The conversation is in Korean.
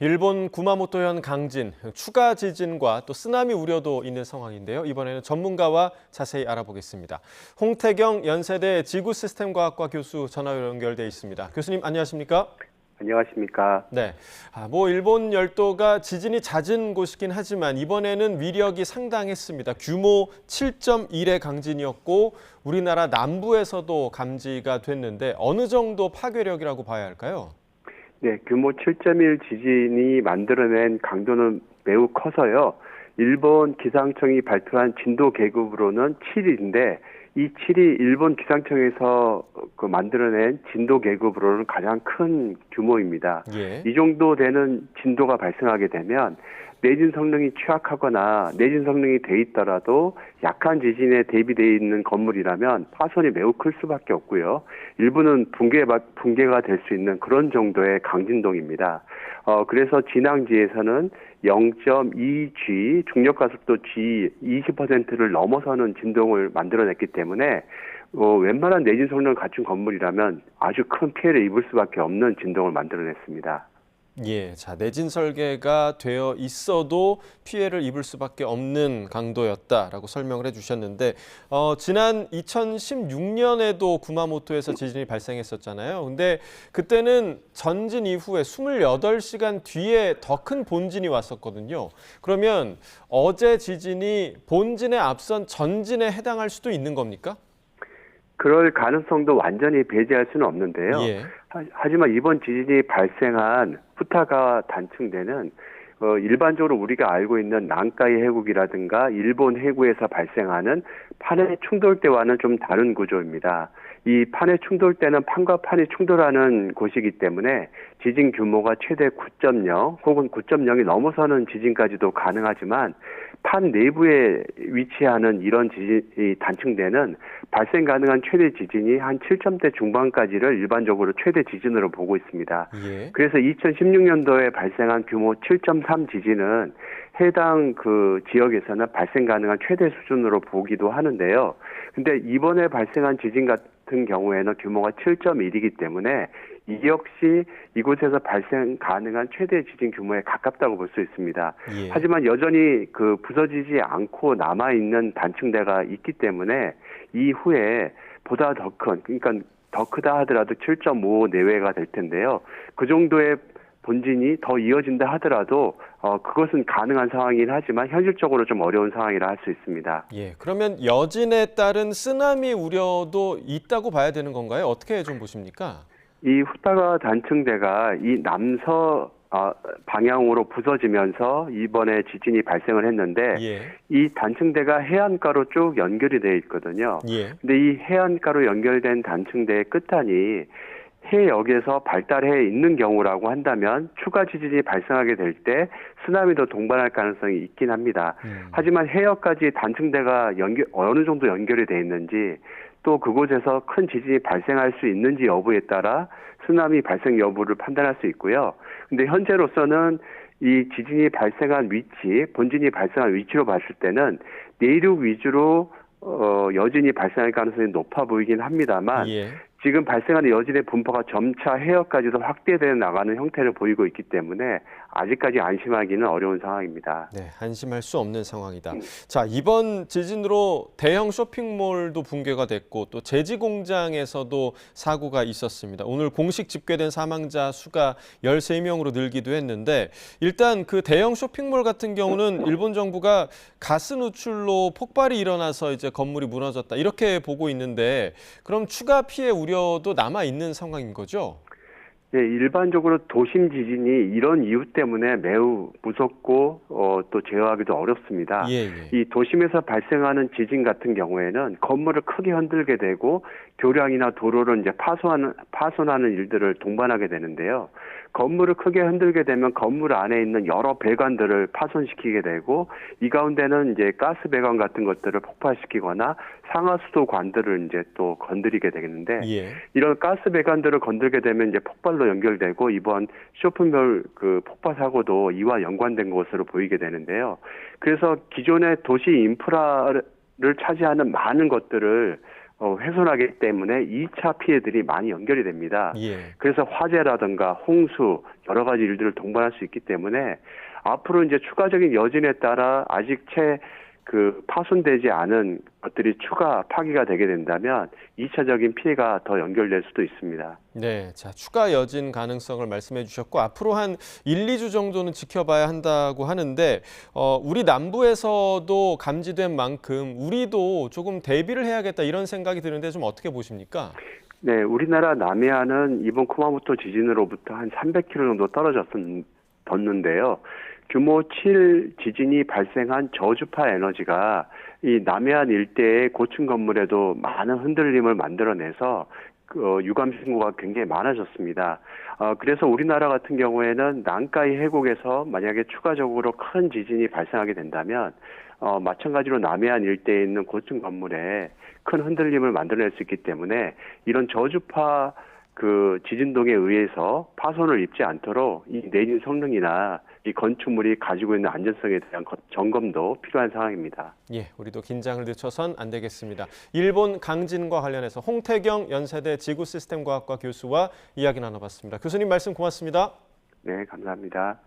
일본 구마모토현 강진, 추가 지진과 또 쓰나미 우려도 있는 상황인데요. 이번에는 전문가와 자세히 알아보겠습니다. 홍태경 연세대 지구시스템과학과 교수 전화로 연결돼 있습니다. 교수님 안녕하십니까? 안녕하십니까? 네, 일본 열도가 지진이 잦은 곳이긴 하지만 이번에는 위력이 상당했습니다. 규모 7.1의 강진이었고 우리나라 남부에서도 감지가 됐는데 어느 정도 파괴력이라고 봐야 할까요? 네, 규모 7.1 지진이 만들어낸 강도는 매우 커서요. 일본 기상청이 발표한 진도 계급으로는 7인데 이 7이 일본 기상청에서 만들어낸 진도 계급으로는 가장 큰 규모입니다. 예. 이 정도 되는 진도가 발생하게 되면 내진 성능이 취약하거나 내진 성능이 돼 있더라도 약한 지진에 대비되어 있는 건물이라면 파손이 매우 클 수밖에 없고요. 일부는 붕괴가 될 수 있는 그런 정도의 강진동입니다. 그래서 진앙지에서는 0.2G 중력가속도 G 20%를 넘어서는 진동을 만들어냈기 때문에 웬만한 내진 성능을 갖춘 건물이라면 아주 큰 피해를 입을 수밖에 없는 진동을 만들어냈습니다. 예, 내진 설계가 되어 있어도 피해를 입을 수밖에 없는 강도였다라고 설명을 해주셨는데 지난 2016년에도 구마모토에서 지진이 발생했었잖아요. 근데 그때는 전진 이후에 28시간 뒤에 더 큰 본진이 왔었거든요. 그러면 어제 지진이 본진에 앞선 전진에 해당할 수도 있는 겁니까? 그럴 가능성도 완전히 배제할 수는 없는데요. 예. 하지만 이번 지진이 발생한 후타가 단층대는 일반적으로 우리가 알고 있는 난카이 해국이라든가 일본 해구에서 발생하는 판의 충돌대와는 좀 다른 구조입니다. 이 판의 충돌대는 판과 판이 충돌하는 곳이기 때문에 지진 규모가 최대 9.0 혹은 9.0이 넘어서는 지진까지도 가능하지만 판 내부에 위치하는 이런 지진이 단층대는 발생 가능한 최대 지진이 한 7점대 중반까지를 일반적으로 최대 지진으로 보고 있습니다. 예. 그래서 2016년도에 발생한 규모 7.3 지진은 해당 그 지역에서는 발생 가능한 최대 수준으로 보기도 하는데요. 근데 이번에 발생한 지진 같은 경우에는 규모가 7.1이기 때문에 이 역시 이곳에서 발생 가능한 최대 지진 규모에 가깝다고 볼 수 있습니다. 예. 하지만 여전히 부서지지 않고 남아있는 단층대가 있기 때문에 이후에 보다 더 큰, 그러니까 더 크다 하더라도 7.5 내외가 될 텐데요. 그 정도의 본진이 더 이어진다 하더라도 그것은 가능한 상황이긴 하지만 현실적으로 좀 어려운 상황이라 할 수 있습니다. 예, 그러면 여진에 따른 쓰나미 우려도 있다고 봐야 되는 건가요? 어떻게 좀 보십니까? 이 후타가 단층대가 이 남서 방향으로 부서지면서 이번에 지진이 발생을 했는데 예. 이 단층대가 해안가로 쭉 연결이 되어 있거든요. 예. 근데 이 해안가로 연결된 단층대의 끝단이 해역에서 발달해 있는 경우라고 한다면 추가 지진이 발생하게 될 때 쓰나미도 동반할 가능성이 있긴 합니다. 하지만 해역까지 단층대가 어느 정도 연결이 돼 있는지 또 그곳에서 큰 지진이 발생할 수 있는지 여부에 따라 쓰나미 발생 여부를 판단할 수 있고요. 근데 현재로서는 이 지진이 발생한 위치, 본진이 발생한 위치로 봤을 때는 내륙 위주로 여진이 발생할 가능성이 높아 보이긴 합니다만 예. 지금 발생하는 여진의 분포가 점차 해역까지도 확대되어 나가는 형태를 보이고 있기 때문에 아직까지 안심하기는 어려운 상황입니다. 네, 안심할 수 없는 상황이다. 자, 이번 지진으로 대형 쇼핑몰도 붕괴가 됐고 또 제지 공장에서도 사고가 있었습니다. 오늘 공식 집계된 사망자 수가 13명으로 늘기도 했는데 일단 그 대형 쇼핑몰 같은 경우는 일본 정부가 가스 누출로 폭발이 일어나서 이제 건물이 무너졌다 이렇게 보고 있는데 그럼 추가 피해 우려도 남아 있는 상황인 거죠? 네, 일반적으로 도심 지진이 이런 이유 때문에 매우 무섭고 또 제어하기도 어렵습니다. 예. 이 도심에서 발생하는 지진 같은 경우에는 건물을 크게 흔들게 되고 교량이나 도로를 이제 파손하는 일들을 동반하게 되는데요. 건물을 크게 흔들게 되면 건물 안에 있는 여러 배관들을 파손시키게 되고 이 가운데는 이제 가스 배관 같은 것들을 폭발시키거나 상하수도 관들을 이제 또 건드리게 되겠는데 예. 이런 가스 배관들을 건들게 되면 이제 폭발로 연결되고 이번 쇼핑몰 폭발 사고도 이와 연관된 것으로 보이게 되는데요. 그래서 기존의 도시 인프라를 차지하는 많은 것들을 훼손하기 때문에 2차 피해들이 많이 연결이 됩니다. 예. 그래서 화재라든가 홍수 여러 가지 일들을 동반할 수 있기 때문에 앞으로 이제 추가적인 여진에 따라 아직 파손되지 않은 것들이 추가 파기가 되게 된다면 2차적인 피해가 더 연결될 수도 있습니다. 네, 자, 추가 여진 가능성을 말씀해 주셨고 앞으로 한 1, 2주 정도는 지켜봐야 한다고 하는데 우리 남부에서도 감지된 만큼 우리도 조금 대비를 해야겠다 이런 생각이 드는데 좀 어떻게 보십니까? 네, 우리나라 남해안은 이번 쿠마모토 지진으로부터 한 300km 정도 뒀는데요. 규모 7 지진이 발생한 저주파 에너지가 이 남해안 일대의 고층 건물에도 많은 흔들림을 만들어내서 유감 신고가 굉장히 많아졌습니다. 그래서 우리나라 같은 경우에는 난카이 해곡에서 만약에 추가적으로 큰 지진이 발생하게 된다면 마찬가지로 남해안 일대에 있는 고층 건물에 큰 흔들림을 만들어낼 수 있기 때문에 이런 저주파 지진동에 의해서 파손을 입지 않도록 이 내진 성능이나 이 건축물이 가지고 있는 안전성에 대한 점검도 필요한 상황입니다. 예, 우리도 긴장을 늦춰선 안 되겠습니다. 일본 강진과 관련해서 홍태경 연세대 지구시스템과학과 교수와 이야기 나눠봤습니다. 교수님 말씀 고맙습니다. 네, 감사합니다.